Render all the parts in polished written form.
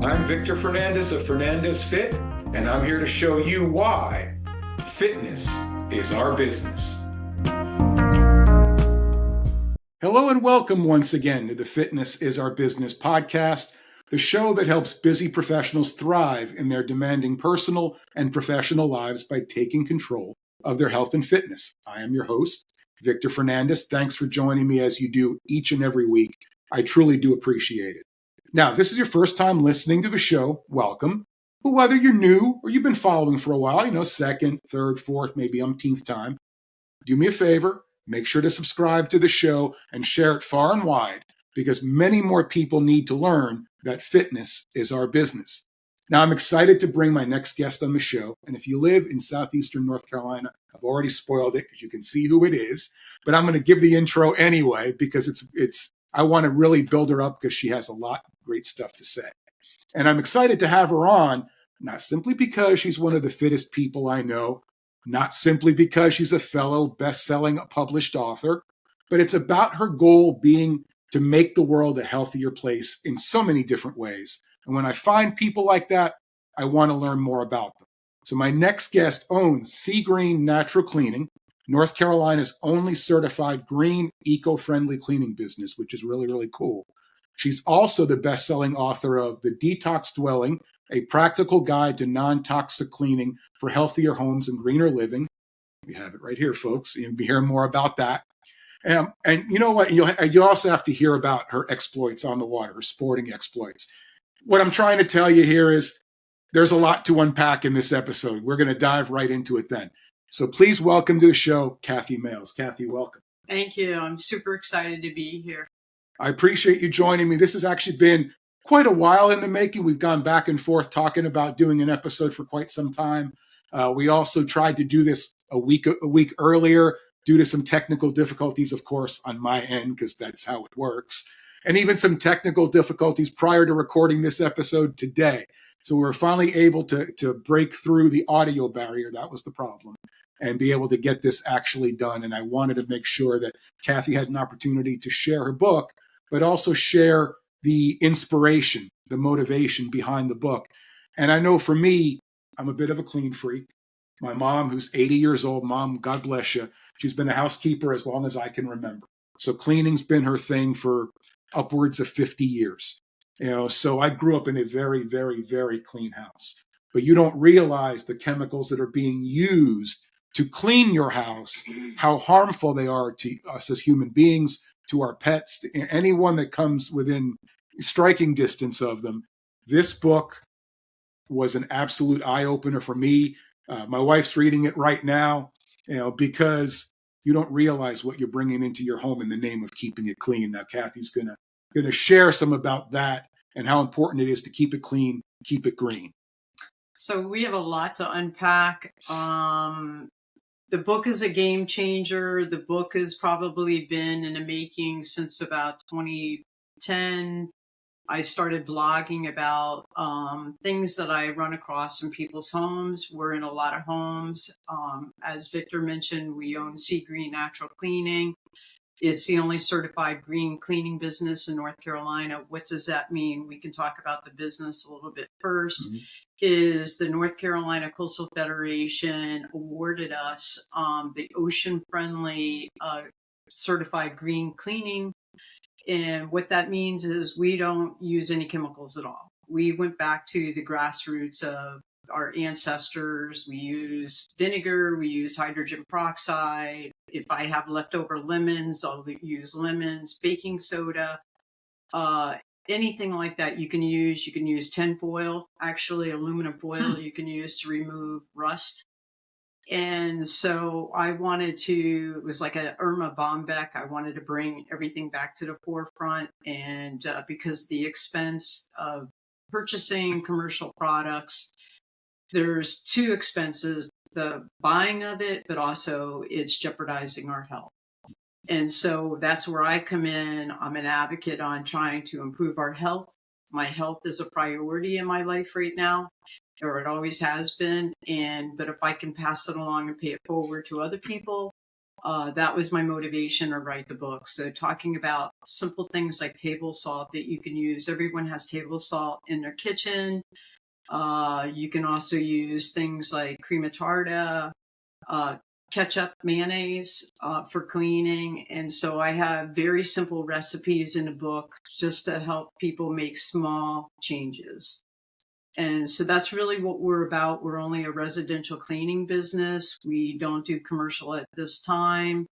I'm Victor Fernandez of Fernandez Fit, and I'm here to show you why fitness is our business. Hello and welcome once again to the Fitness is Our Business podcast, the show that helps busy professionals thrive in their demanding personal and professional lives by taking control of their health and fitness. I am your host, Victor Fernandez. Thanks for joining me as you do each and every week. I truly do appreciate it. Now, if this is your first time listening to the show, welcome. But whether you're new or you've been following for a while, second, third, fourth, maybe umpteenth time, do me a favor, make sure to subscribe to the show and share it far and wide, because many more people need to learn that fitness is our business. Now, I'm excited to bring my next guest on the show. And if you live in southeastern North Carolina, I've already spoiled it because you can see who it is. But I'm going to give the intro anyway, because I want to really build her up because she has a lot of great stuff to say. And I'm excited to have her on, not simply because she's one of the fittest people I know, not simply because she's a fellow best-selling published author, but it's about her goal being to make the world a healthier place in so many different ways. And when I find people like that, I want to learn more about them. So my next guest owns Sea Green Natural Cleaning, North Carolina's only certified green, eco-friendly cleaning business, which is really, really cool. She's also the best-selling author of The Detox Dwelling, a practical guide to non-toxic cleaning for healthier homes and greener living. We have it right here, folks. You'll be hearing more about that. And you know what? You also have to hear about her exploits on the water, her sporting exploits. What I'm trying to tell you here is there's a lot to unpack in this episode. We're going to dive right into it then. So please welcome to the show, Cathy Mails. Cathy, welcome. Thank you. I'm super excited to be here. I appreciate you joining me. This has actually been quite a while in the making. We've gone back and forth talking about doing an episode for quite some time. We also tried to do this a week earlier due to some technical difficulties, of course, on my end, because that's how it works. And even some technical difficulties prior to recording this episode today. So we were finally able to break through the audio barrier. That was the problem. And be able to get this actually done. And I wanted to make sure that Cathy had an opportunity to share her book, but also share the inspiration, the motivation behind the book. And I know for me, I'm a bit of a clean freak. My mom, who's 80 years old, Mom, God bless you, she's been a housekeeper as long as I can remember. So cleaning's been her thing for upwards of 50 years. So I grew up in a very, very, very clean house. But you don't realize the chemicals that are being used to clean your house, how harmful they are to us as human beings, to our pets, to anyone that comes within striking distance of them. This book was an absolute eye-opener for me. My wife's reading it right now, because you don't realize what you're bringing into your home in the name of keeping it clean. Now, Cathy's gonna share some about that and how important it is to keep it clean, keep it green. So we have a lot to unpack. The book is a game changer. The book has probably been in the making since about 2010. I started blogging about things that I run across in people's homes. We're in a lot of homes. As Victor mentioned, we own Sea Green Natural Cleaning. It's the only certified green cleaning business in North Carolina. What does that mean? We can talk about the business a little bit first. Mm-hmm. Is the North Carolina Coastal Federation awarded us the ocean-friendly certified green cleaning. And what that means is we don't use any chemicals at all. We went back to the grassroots of our ancestors. We use vinegar, we use hydrogen peroxide. If I have leftover lemons, I'll use lemons, baking soda, anything like that you can use. You can use tin foil, actually aluminum foil you can use to remove rust. And so I wanted to, it was like a Irma Bombeck. I wanted to bring everything back to the forefront. And because the expense of purchasing commercial products, there's two expenses, the buying of it, but also it's jeopardizing our health. And so that's where I come in. I'm an advocate on trying to improve our health. My health is a priority in my life right now, or it always has been. But if I can pass it along and pay it forward to other people, That was my motivation to write the book. So talking about simple things like table salt that you can use. Everyone has table salt in their kitchen. You can also use things like crema tarda, uh, ketchup, mayonnaise for cleaning. And so I have very simple recipes in the book just to help people make small changes. And so that's really what we're about. We're only a residential cleaning business. We don't do commercial at this time.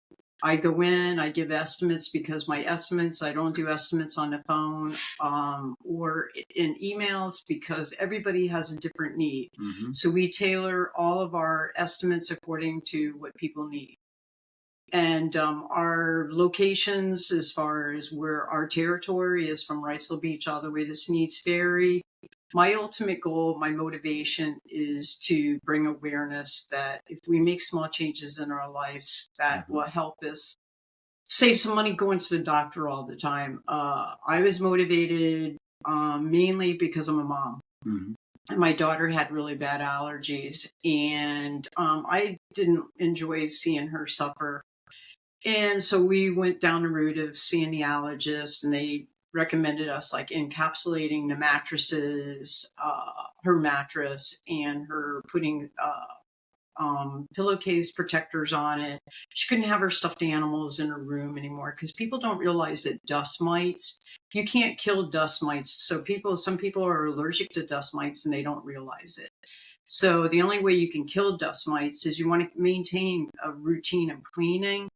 I go in, I give estimates because my estimates, I don't do estimates on the phone or in emails because everybody has a different need. Mm-hmm. So we tailor all of our estimates according to what people need. And our locations, as far as where our territory is, from Wrightsville Beach all the way to Sneads Ferry. My ultimate goal, my motivation is to bring awareness that if we make small changes in our lives, that will help us save some money going to the doctor all the time. I was motivated mainly because I'm a mom. Mm-hmm. And my daughter had really bad allergies, and I didn't enjoy seeing her suffer. And so we went down the route of seeing the allergist, and they recommended us like encapsulating the mattresses, her mattress, and her putting pillowcase protectors on it. She couldn't have her stuffed animals in her room anymore because people don't realize that dust mites, you can't kill dust mites. So some people are allergic to dust mites and they don't realize it. So the only way you can kill dust mites is you want to maintain a routine of cleaning,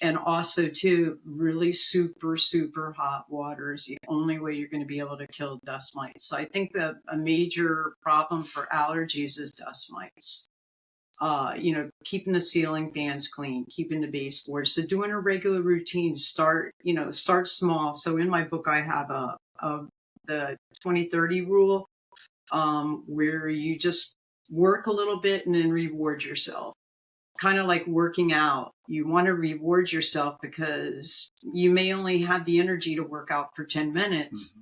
and also too, really super, super hot water is the only way you're going to be able to kill dust mites. So I think that a major problem for allergies is dust mites. Keeping the ceiling fans clean, keeping the baseboards. So doing a regular routine, start small. So in my book, I have the 20-30 rule, where you just work a little bit and then reward yourself. Kind of like working out. You want to reward yourself because you may only have the energy to work out for 10 minutes,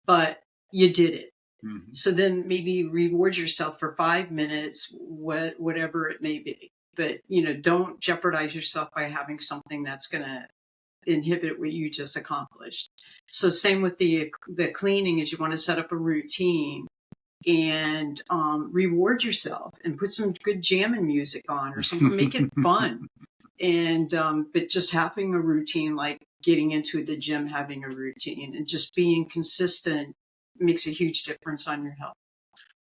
but you did it. Mm-hmm. So then maybe reward yourself for 5 minutes, whatever it may be. But, don't jeopardize yourself by having something that's going to inhibit what you just accomplished. So same with the cleaning, is you want to set up a routine and reward yourself and put some good jamming music on or something, make it fun. And but just having a routine, like getting into the gym, having a routine and just being consistent makes a huge difference on your health.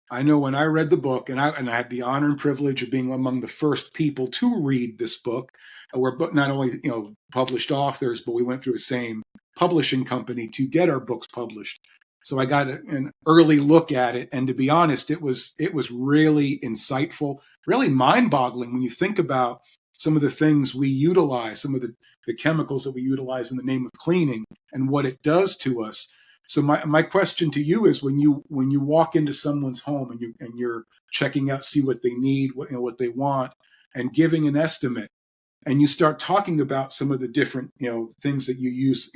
I know when I read the book, and I had the honor and privilege of being among the first people to read this book. We're not only published authors, but we went through the same publishing company to get our books published. So I got an early look at it, and to be honest, it was really insightful, really mind-boggling when you think about some of the things we utilize, some of the chemicals that we utilize in the name of cleaning, and what it does to us. So my question to you is, when you walk into someone's home and you're checking out, see what they need, what they want, and giving an estimate, and you start talking about some of the different things that you use,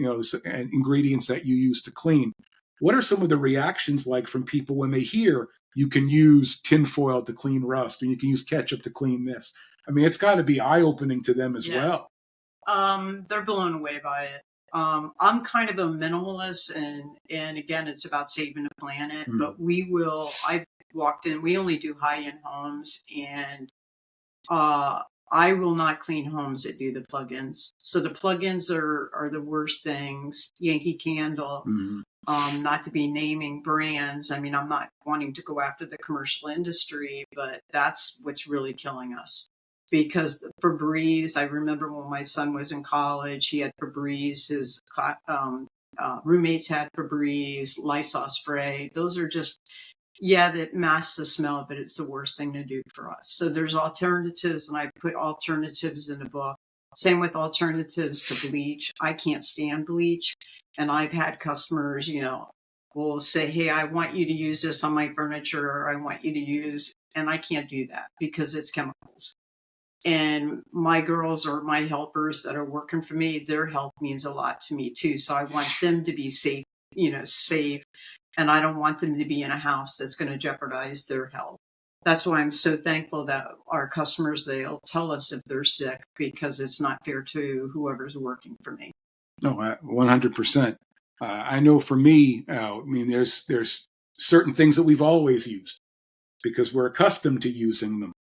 and ingredients that you use to clean, what are some of the reactions like from people when they hear you can use tinfoil to clean rust, or you can use ketchup to clean this? I mean, it's got to be eye-opening to them as well. They're blown away by it. I'm kind of a minimalist, and again, it's about saving the planet. Mm. But I've walked in. We only do high-end homes, and I will not clean homes that do the plugins. So the plugins are the worst things. Yankee Candle. Mm-hmm. Not to be naming brands. I mean, I'm not wanting to go after the commercial industry, but that's what's really killing us. Because Febreze, I remember when my son was in college, he had Febreze. His roommates had Febreze, Lysol spray. Those are just, that masks the smell, but it's the worst thing to do for us. So there's alternatives, and I put alternatives in the book. Same with alternatives to bleach. I can't stand bleach. And I've had customers, will say, hey, I want you to use this on my furniture, or I want you to use, and I can't do that because it's chemicals. And my girls or my helpers that are working for me, their health means a lot to me too. So I want them to be safe, safe. And I don't want them to be in a house that's going to jeopardize their health. That's why I'm so thankful that our customers, they'll tell us if they're sick, because it's not fair to whoever's working for me. No, 100%. I know for me, I mean, there's certain things that we've always used because we're accustomed to using them.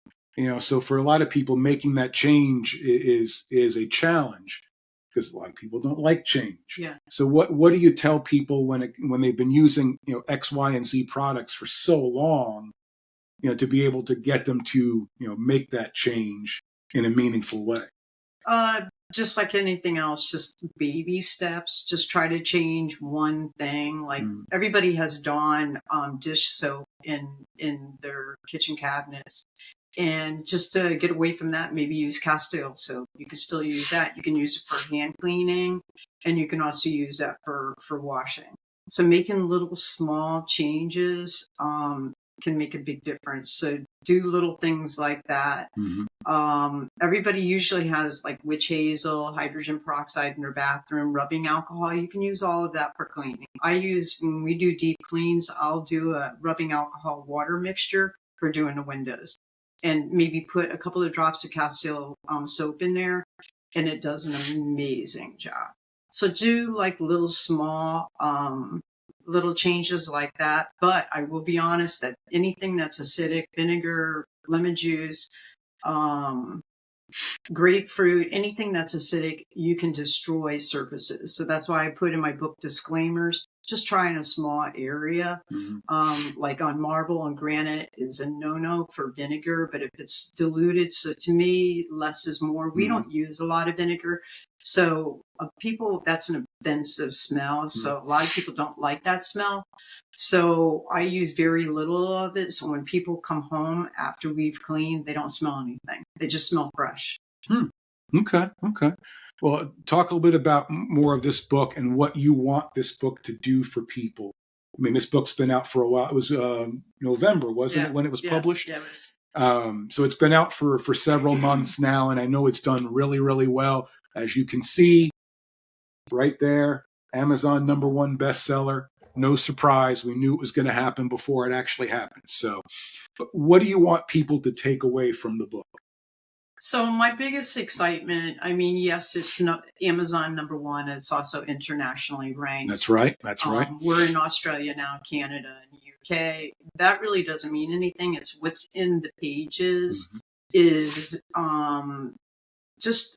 So for a lot of people, making that change is a challenge because a lot of people don't like change. Yeah. So what do you tell people when they've been using X, Y, and Z products for so long, to be able to get them to make that change in a meaningful way? Just like anything else, just baby steps. Just try to change one thing. Like everybody has Dawn dish soap in their kitchen cabinets, and just to get away from that, maybe use Castile soap. You can still use that. You can use it for hand cleaning, and you can also use that for washing. So making little small changes can make a big difference. So do little things like that. Everybody usually has like witch hazel, hydrogen peroxide in their bathroom, rubbing alcohol. You can use all of that for cleaning. When we do deep cleans, I'll do a rubbing alcohol water mixture for doing the windows, and maybe put a couple of drops of Castile soap in there, and it does an amazing job. So do like little small little changes like that. But I will be honest that anything that's acidic, vinegar, lemon juice, grapefruit, anything that's acidic, you can destroy surfaces. So that's why I put in my book disclaimers. Just try in a small area, like on marble and granite is a no-no for vinegar, but if it's diluted, so to me, less is more. We don't use a lot of vinegar. So people, that's an offensive smell. So a lot of people don't like that smell. So I use very little of it. So when people come home after we've cleaned, they don't smell anything. They just smell fresh. Okay. Well, talk a little bit about more of this book and what you want this book to do for people. I mean, this book's been out for a while. It was November, wasn't it, when it was published? Yeah, it was. So it's been out for several months now, and I know it's done really, really well. As you can see right there, Amazon #1 bestseller. No surprise. We knew it was going to happen before it actually happened. So, but what do you want people to take away from the book? So my biggest excitement, I mean, yes, it's not Amazon #1. It's also internationally ranked. That's right. We're in Australia now, Canada, and UK. That really doesn't mean anything. It's what's in the pages is just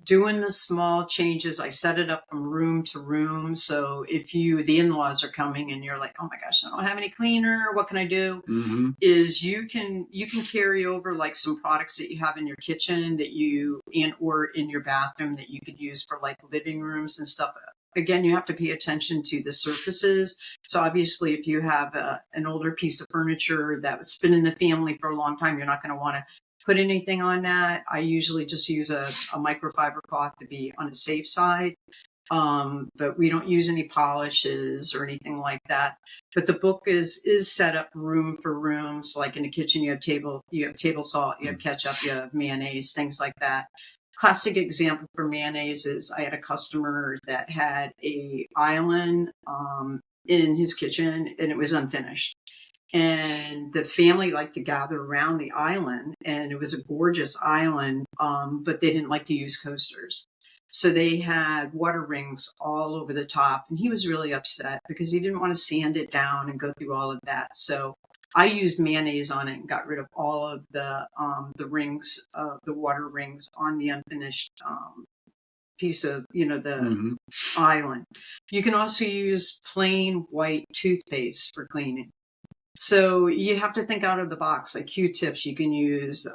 doing the small changes. I set it up from room to room. So if the in-laws are coming and you're like, oh my gosh, I don't have any cleaner, what can I do? Is you can carry over like some products that you have in your kitchen or in your bathroom that you could use for like living rooms and stuff. Again, you have to pay attention to the surfaces. So obviously if you have an older piece of furniture that's been in the family for a long time, you're not going to want to put anything on that. I usually just use a microfiber cloth to be on the safe side. But we don't use any polishes or anything like that. But the book is set up room for room. So like in the kitchen, you have table salt, you have ketchup, you have mayonnaise, things like that. Classic example for mayonnaise is I had a customer that had a island in his kitchen and it was unfinished. And the family liked to gather around the island, and it was a gorgeous island, but they didn't like to use coasters. So they had water rings all over the top, and he was really upset because he didn't want to sand it down and go through all of that. So I used mayonnaise on it and got rid of all of the rings, the water rings on the unfinished piece of, the island. You can also use plain white toothpaste for cleaning. So you have to think out of the box, like Q-tips. You can use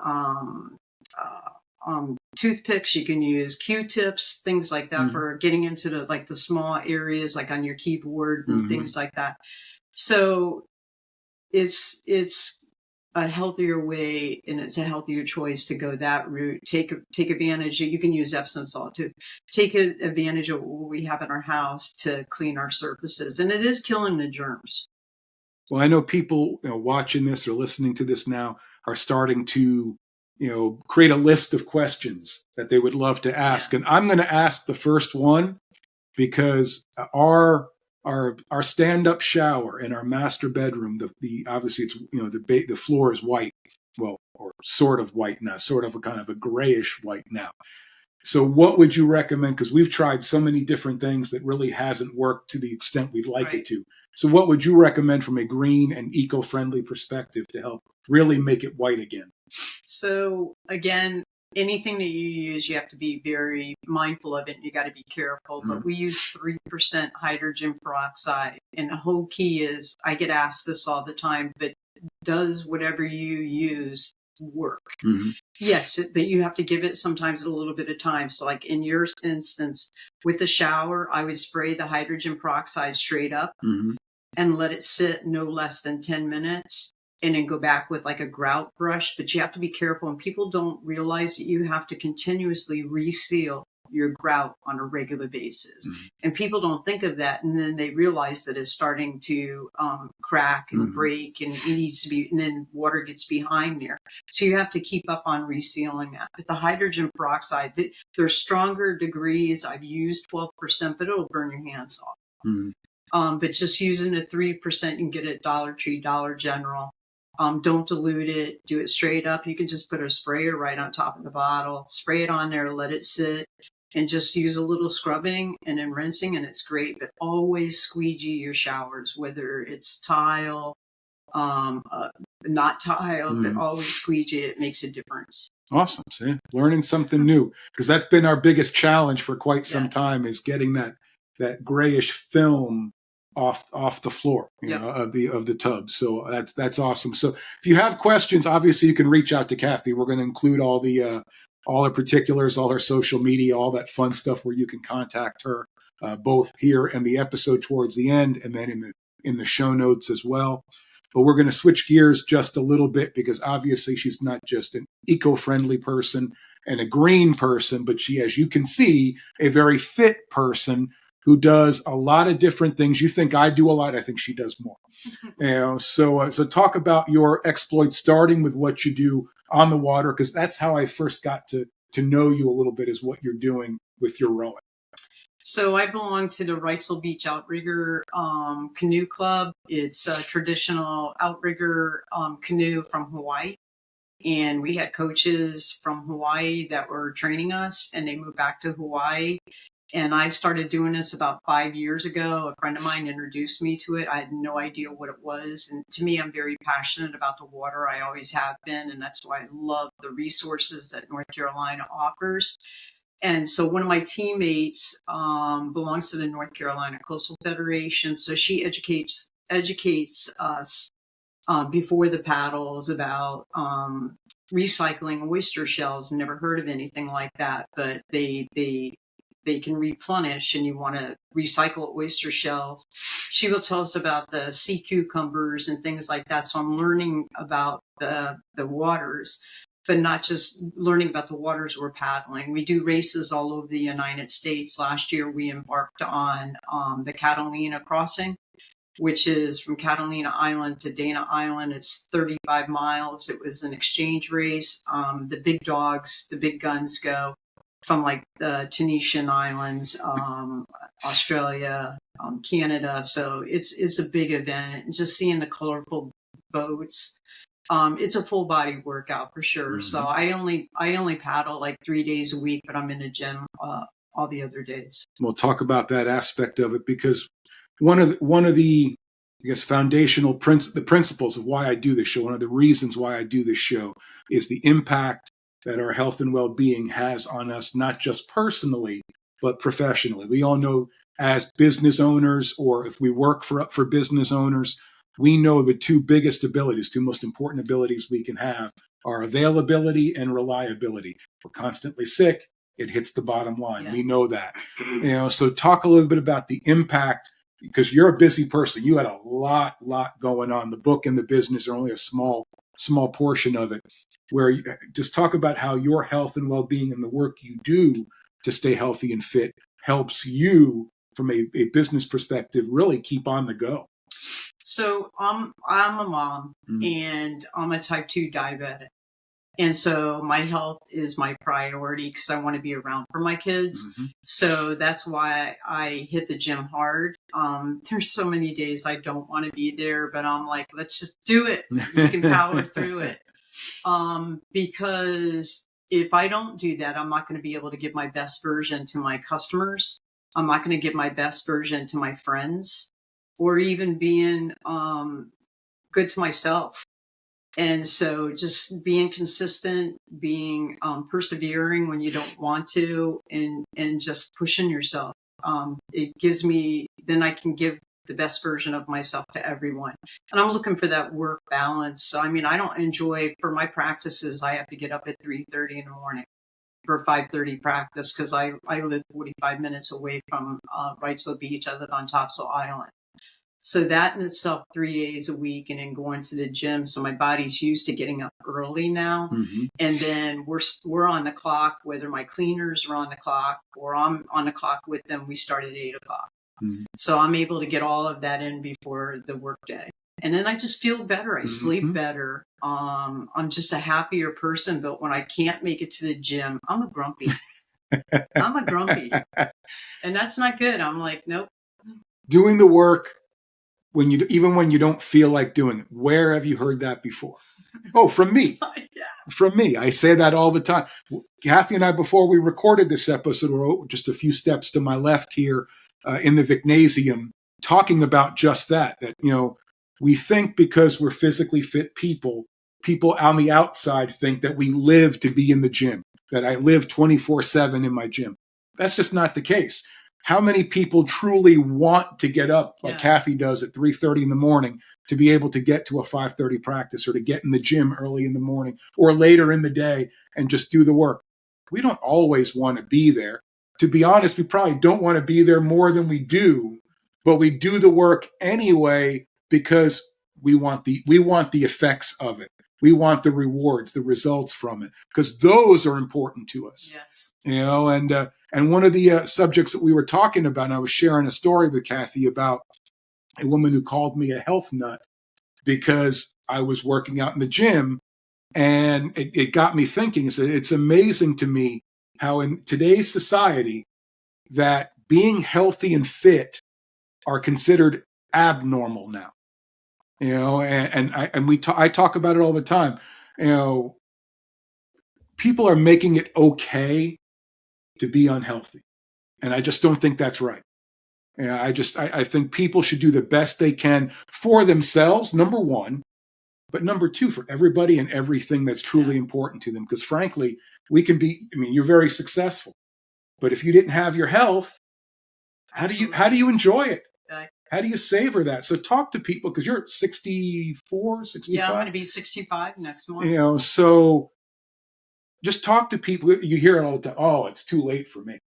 toothpicks. You can use Q-tips, things like that for getting into the small areas, like on your keyboard and things like that. So it's a healthier way, and it's a healthier choice to go that route. Take advantage. You can use Epsom salt to take advantage of what we have in our house to clean our surfaces, and it is killing the germs. Well, I know people watching this or listening to this now are starting to, create a list of questions that they would love to ask. And I'm going to ask the first one because our our stand-up shower in our master bedroom, the obviously it's the floor is white, well, or sort of white now, sort of a kind of a grayish white now. So what would you recommend? Because we've tried so many different things that really hasn't worked to the extent we'd like it to. So what would you recommend from a green and eco-friendly perspective to help really make it white again? So again, anything that you use, you have to be very mindful of it. And you got to be careful. But we use 3% hydrogen peroxide. And the whole key is, I get asked this all the time, but does whatever you use work? Yes, but you have to give it sometimes a little bit of time. So like in your instance, with the shower, I would spray the hydrogen peroxide straight up and let it sit no less than 10 minutes. And then go back with like a grout brush. But you have to be careful, and people don't realize that you have to continuously reseal your grout on a regular basis. And people don't think of that, and then they realize that it's starting to crack and break, and it needs to be, and then water gets behind there. So you have to keep up on resealing that. But the hydrogen peroxide, there's stronger degrees. I've used 12%, but it'll burn your hands off. But just using the 3%, you can get it at Dollar Tree, Dollar General. Don't dilute it. Do it straight up. You can just put a sprayer right on top of the bottle, spray it on there, let it sit, and just use a little scrubbing and then rinsing, and it's great. But always squeegee your showers, whether it's tile, not tile, but always squeegee. It makes a difference. Awesome. See, learning something new, because that's been our biggest challenge for quite some time, is getting that grayish film off the floor, of the tub. So that's awesome. So if you have questions, obviously you can reach out to Cathy. We're going to include all her particulars, all her social media, all that fun stuff where you can contact her, both here in the episode towards the end, and then in the show notes as well. But we're going to switch gears just a little bit, because obviously she's not just an eco-friendly person and a green person, but she, as you can see, a very fit person who does a lot of different things. You think I do a lot, I think she does more. So talk about your exploits, starting with what you do on the water, because that's how I first got to know you a little bit, is what you're doing with your rowing. So I belong to the Wrightsville Beach Outrigger Canoe Club. It's a traditional outrigger canoe from Hawaii. And we had coaches from Hawaii that were training us, and they moved back to Hawaii. And I started doing this about 5 years ago. A friend of mine introduced me to it. I had no idea what it was. And to me, I'm very passionate about the water. I always have been. And that's why I love the resources that North Carolina offers. And so one of my teammates belongs to the North Carolina Coastal Federation. So she educates us before the paddles about recycling oyster shells. Never heard of anything like that, but they can replenish, and you want to recycle oyster shells. She will tell us about the sea cucumbers and things like that. So I'm learning about the waters, but not just learning about the waters we're paddling. We do races all over the United States. Last year, we embarked on the Catalina crossing, which is from Catalina Island to Dana Island. It's 35 miles. It was an exchange race. The big dogs, the big guns go from like the Tunisian Islands, Australia, Canada. So it's a big event. And just seeing the colorful boats. It's a full body workout for sure. So I only paddle like 3 days a week, but I'm in the gym all the other days. We'll talk about that aspect of it, because one of the I guess foundational principles of why I do this show, one of the reasons why I do this show, is the impact that our health and well-being has on us, not just personally, but professionally. We all know, as business owners, or if we work for business owners, we know the two most important abilities we can have are availability and reliability. We're constantly sick. It hits the bottom line. Yeah. We know that. So talk a little bit about the impact, because you're a busy person. You had a lot going on. The book and the business are only a small portion of it. Where you just talk about how your health and well-being and the work you do to stay healthy and fit helps you, from a business perspective, really keep on the go. So I'm a mom, and I'm a type 2 diabetic. And so my health is my priority because I want to be around for my kids. Mm-hmm. So that's why I hit the gym hard. There's so many days I don't want to be there, but I'm like, let's just do it. You can power through it. Because if I don't do that, I'm not going to be able to give my best version to my customers. I'm not going to give my best version to my friends, or even being good to myself. And so just being consistent, being persevering when you don't want to, and just pushing yourself. It gives me, then I can give the best version of myself to everyone. And I'm looking for that work balance. So, I mean, I don't enjoy, for my practices, I have to get up at 3:30 in the morning for 5:30 practice because I live 45 minutes away from Wrightsville Beach. I live on Topsail Island. So that in itself, 3 days a week, and then going to the gym. So my body's used to getting up early now. Mm-hmm. And then we're on the clock, whether my cleaners are on the clock or I'm on the clock with them. We start at 8 o'clock. Mm-hmm. So I'm able to get all of that in before the workday. And then I just feel better. I sleep better. I'm just a happier person. But when I can't make it to the gym, I'm a grumpy. And that's not good. I'm like, nope. Doing the work even when you don't feel like doing it. Where have you heard that before? Oh, from me. Yeah. From me. I say that all the time. Cathy and I, before we recorded this episode, were just a few steps to my left here in the Vicnasium, talking about just that, we think because we're physically fit people on the outside think that we live to be in the gym, that I live 24/7 in my gym. That's just not the case. How many people truly want to get up like Cathy does at 3:30 in the morning to be able to get to a 5:30 practice, or to get in the gym early in the morning or later in the day and just do the work? We don't always want to be there. To be honest, we probably don't want to be there more than we do, but we do the work anyway because we want the effects of it. We want the rewards, the results from it, because those are important to us. Yes. And one of the subjects that we were talking about, and I was sharing a story with Cathy about a woman who called me a health nut because I was working out in the gym, and it got me thinking. It's amazing to me how in today's society that being healthy and fit are considered abnormal now. I talk about it all the time. People are making it okay to be unhealthy, and I just don't think that's right. I think people should do the best they can for themselves, number one, but number two, for everybody and everything that's truly important to them. Because frankly, you're very successful, but if you didn't have your health, how do you enjoy it? How do you savor that? So talk to people, because you're 64, 65. Yeah, I'm going to be 65 next month. So just talk to people. You hear it all the time. Oh, it's too late for me.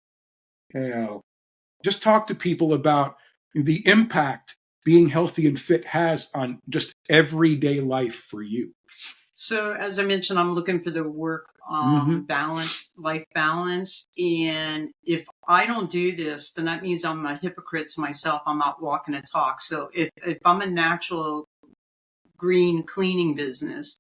Just talk to people about the impact being healthy and fit has on just everyday life for you. So as I mentioned, I'm looking for the work balance, life balance. And if I don't do this, then that means I'm a hypocrite to myself. I'm not walking a talk. So if I'm a natural green cleaning business,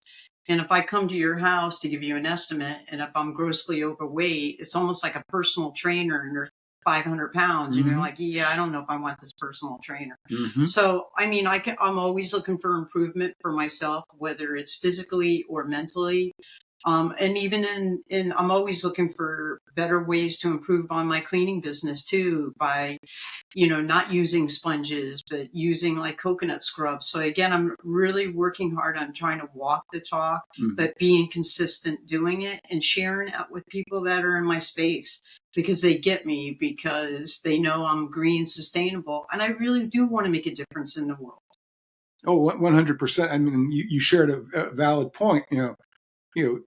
and if I come to your house to give you an estimate, and if I'm grossly overweight, it's almost like a personal trainer, and they're 500 pounds, and you're like, yeah, I don't know if I want this personal trainer. So, I mean, I'm always looking for improvement for myself, whether it's physically or mentally. And even I'm always looking for better ways to improve on my cleaning business too, by, not using sponges, but using like coconut scrub. So again, I'm really working hard on trying to walk the talk, but being consistent doing it and sharing it with people that are in my space, because they get me, because they know I'm green, sustainable, and I really do want to make a difference in the world. Oh, 100%. I mean, you shared a valid point.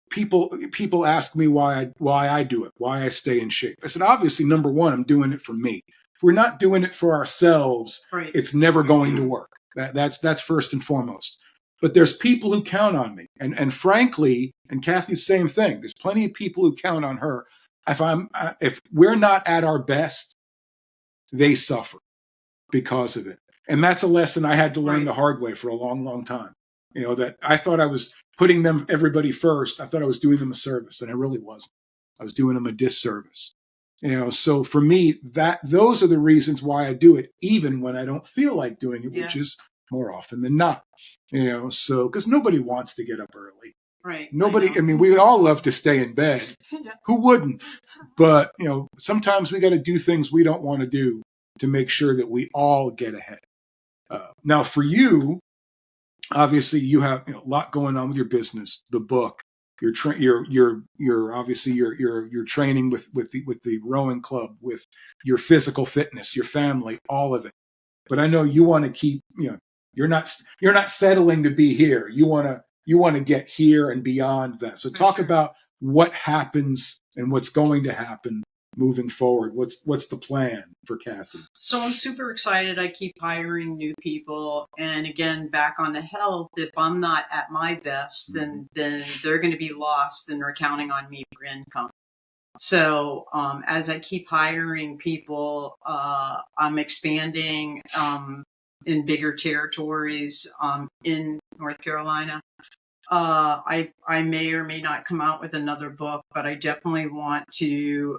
People ask me why I do it, why I stay in shape. I said, obviously, number one, I'm doing it for me. If we're not doing it for ourselves, It's never going to work. That's first and foremost. But there's people who count on me, and frankly, and Cathy's same thing. There's plenty of people who count on her. If we're not at our best, they suffer because of it, and that's a lesson I had to learn the hard way for a long, long time. that I thought I was putting everybody first. I thought I was doing them a service, and I really wasn't. I was doing them a disservice. So for me, those are the reasons why I do it, even when I don't feel like doing it, which is more often than not. So because nobody wants to get up early. Right. Nobody. I mean, we would all love to stay in bed. Yeah. Who wouldn't? But sometimes we got to do things we don't want to do to make sure that we all get ahead. Now, for you, obviously, you have a lot going on with your business, the book. You're obviously you're training with the rowing club, with your physical fitness, your family, all of it. But I know you want to keep. You're not settling to be here. You want to get here and beyond that. So talk about what happens and what's going to happen moving forward. What's the plan for Cathy? So I'm super excited. I keep hiring new people, and again, back on the health. If I'm not at my best, then they're going to be lost, and they're counting on me for income. So as I keep hiring people, I'm expanding in bigger territories in North Carolina. I may or may not come out with another book, but I definitely want to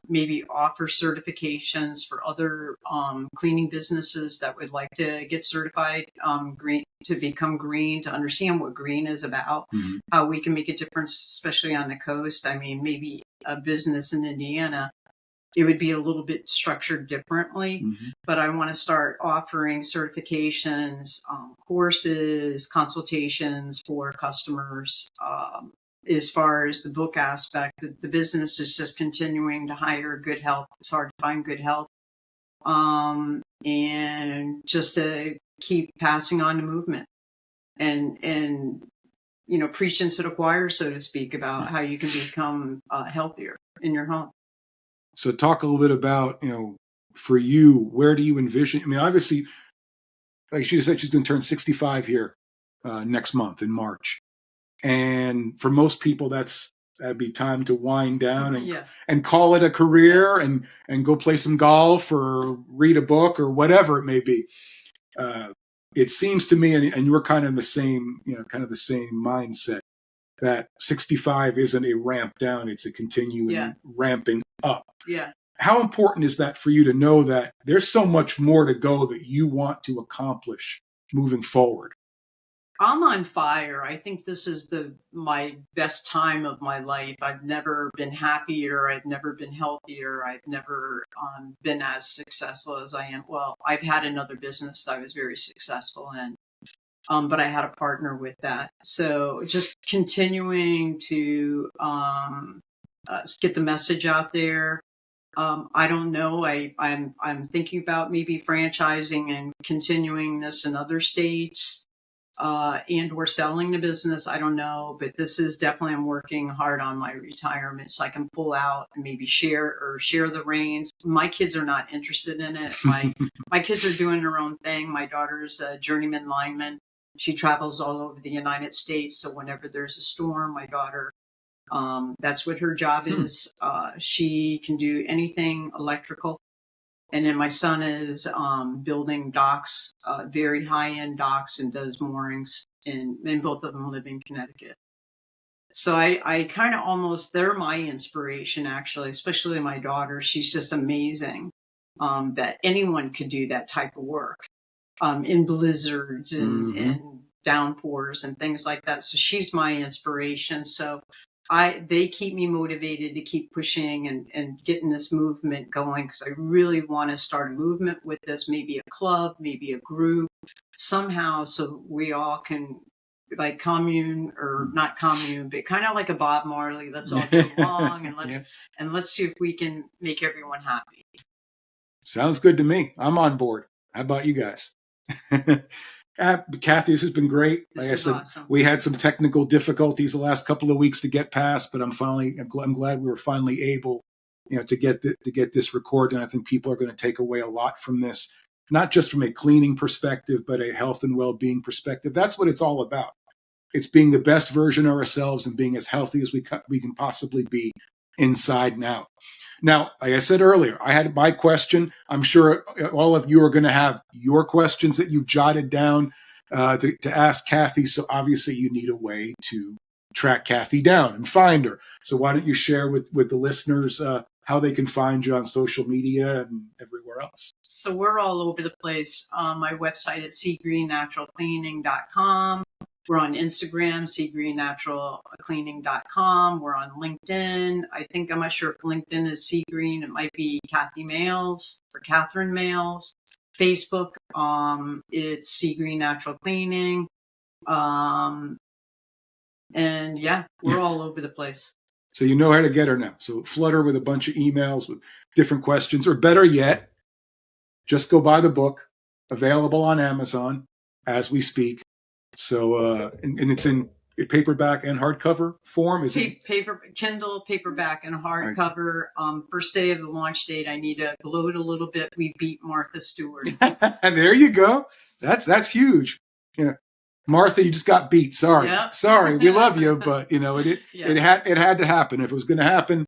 maybe offer certifications for other cleaning businesses that would like to get certified green, to become green, to understand what green is about, how we can make a difference, especially on the coast. I mean, maybe a business in Indiana, it would be a little bit structured differently, but I want to start offering certifications, courses, consultations for customers. As far as the book aspect, the business is just continuing to hire good help. It's hard to find good help. And just to keep passing on the movement and preaching to the choir, so to speak, about how you can become healthier in your home. So talk a little bit about, for you, where do you envision? I mean, obviously, like she said, she's going to turn 65 here next month in March. And for most people, that'd be time to wind down and call it a career and go play some golf or read a book or whatever it may be. It seems to me, and you're kind of the same, the same mindset, that 65 isn't a ramp down, it's a continuing ramping up. Yeah. How important is that for you to know that there's so much more to go that you want to accomplish moving forward? I'm on fire. I think this is my best time of my life. I've never been happier. I've never been healthier. I've never been as successful as I am. Well, I've had another business that I was very successful in. But I had a partner with that. So just continuing to get the message out there. I don't know. I'm thinking about maybe franchising and continuing this in other states, and or selling the business. I don't know, but this is definitely, I'm working hard on my retirement so I can pull out and maybe share the reins. My kids are not interested in it. My kids are doing their own thing. My daughter's a journeyman lineman. She travels all over the United States. So whenever there's a storm, my daughter, that's what her job is. She can do anything electrical. And then my son is building docks, very high-end docks, and does moorings. And both of them live in Connecticut. So I kind of almost, they're my inspiration, actually, especially my daughter. She's just amazing that anyone could do that type of work. In blizzards and downpours and things like that. So she's my inspiration. So they keep me motivated to keep pushing and getting this movement going, because I really want to start a movement with this, maybe a club, maybe a group, somehow, so we all can, like commune, or not commune, but kind of like a Bob Marley. Let's all get along and let's see if we can make everyone happy. Sounds good to me. I'm on board. How about you guys? Cathy, this has been great. Like I said, awesome. We had some technical difficulties the last couple of weeks to get past, but I'm glad we were finally able, to get this recorded. And I think people are going to take away a lot from this, not just from a cleaning perspective, but a health and well-being perspective. That's what it's all about. It's being the best version of ourselves and being as healthy as we can possibly be inside and out. Now, like I said earlier, I had my question. I'm sure all of you are going to have your questions that you've jotted down. to ask Cathy. So obviously you need a way to track Cathy down and find her. So why don't you share with the listeners how they can find you on social media and everywhere else? So we're all over the place. My website is seagreennaturalcleaning.com. We're on Instagram, seagreennaturalcleaning.com. We're on LinkedIn. I'm not sure if LinkedIn is Sea Green. It might be Cathy Mails or Catherine Mails. Facebook, it's Sea Green Natural Cleaning. And yeah, we're all over the place. So you know how to get her now. So flood her with a bunch of emails with different questions, or better yet, just go buy the book, available on Amazon as we speak. So, and it's in paperback and hardcover form? Is it? Kindle, paperback, and hardcover. First day of the launch date, I need to gloat a little bit. We beat Martha Stewart. And there you go. That's huge. Yeah. Martha, you just got beat. Sorry. Yep. Sorry. We love you, but it had to happen. If it was going to happen,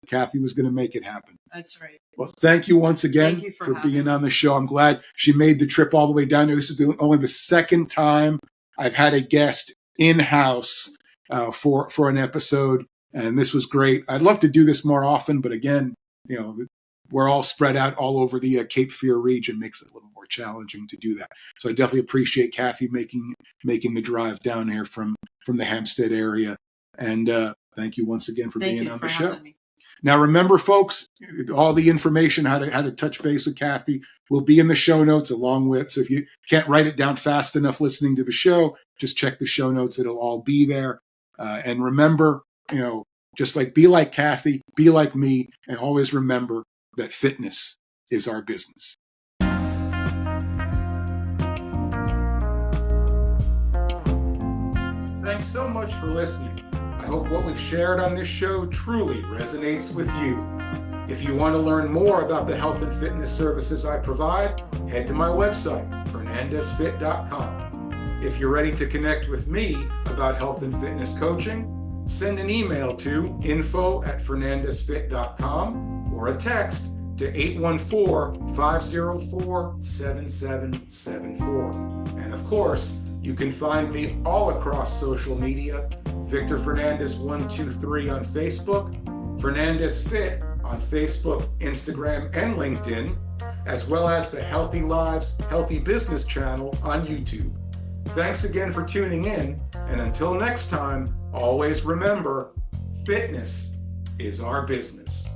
Cathy was going to make it happen. That's right. Well, thank you once again Thank you for being on the show. I'm glad she made the trip all the way down there. This is only the second time I've had a guest in-house for an episode, and this was great. I'd love to do this more often, but again, we're all spread out all over the Cape Fear region, makes it a little more challenging to do that. So I definitely appreciate Cathy making the drive down here from the Hampstead area. And thank you once again for being on the show. Now, remember, folks, all the information, how to touch base with Cathy will be in the show notes along with. So if you can't write it down fast enough listening to the show, just check the show notes. It'll all be there. And remember, just be like Cathy, be like me, and always remember that fitness is our business. Thanks so much for listening. I hope what we've shared on this show truly resonates with you. If you want to learn more about the health and fitness services I provide, head to my website, fernandezfit.com. If you're ready to connect with me about health and fitness coaching, send an email to info@fernandezfit.com or a text to 814-504-7774. And of course, you can find me all across social media, Victor Fernandez 123 on Facebook, Fernandez Fit on Facebook, Instagram, and LinkedIn, as well as the Healthy Lives, Healthy Business channel on YouTube. Thanks again for tuning in, and until next time, always remember, fitness is our business.